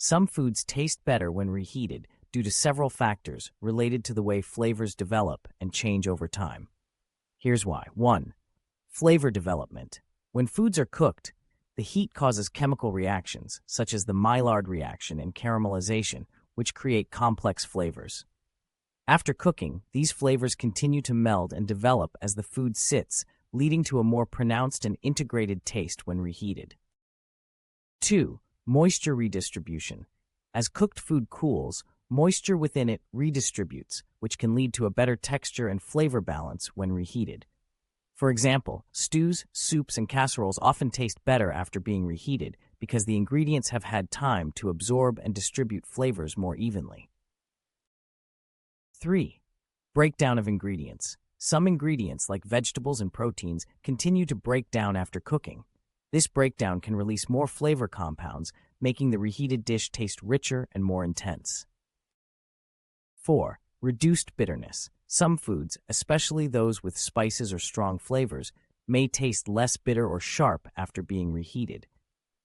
Some foods taste better when reheated due to several factors related to the way flavors develop and change over time. Here's why. 1. Flavor development. When foods are cooked, the heat causes chemical reactions, such as the Maillard reaction and caramelization, which create complex flavors. After cooking, these flavors continue to meld and develop as the food sits, leading to a more pronounced and integrated taste when reheated. 2. Moisture redistribution. As cooked food cools, moisture within it redistributes, which can lead to a better texture and flavor balance when reheated. For example, stews, soups, and casseroles often taste better after being reheated because the ingredients have had time to absorb and distribute flavors more evenly. 3. Breakdown of ingredients. Some ingredients, like vegetables and proteins, continue to break down after cooking. This breakdown can release more flavor compounds, making the reheated dish taste richer and more intense. 4. Reduced bitterness. Some foods, especially those with spices or strong flavors, may taste less bitter or sharp after being reheated.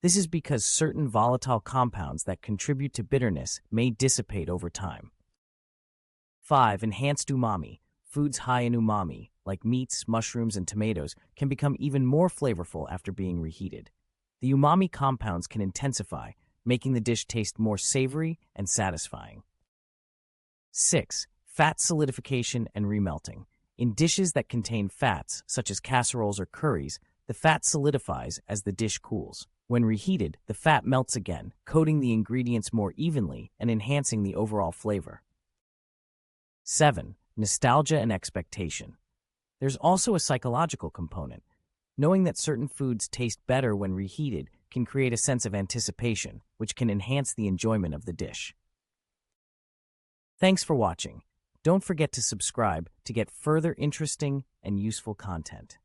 This is because certain volatile compounds that contribute to bitterness may dissipate over time. 5. Enhanced umami. Foods high in umami, like meats, mushrooms, and tomatoes, can become even more flavorful after being reheated. The umami compounds can intensify, making the dish taste more savory and satisfying. 6. Fat solidification and remelting. In dishes that contain fats, such as casseroles or curries, the fat solidifies as the dish cools. When reheated, the fat melts again, coating the ingredients more evenly and enhancing the overall flavor. 7. Nostalgia and expectation. There's also a psychological component. Knowing that certain foods taste better when reheated can create a sense of anticipation, which can enhance the enjoyment of the dish. Thanks for watching. Don't forget to subscribe to get further interesting and useful content.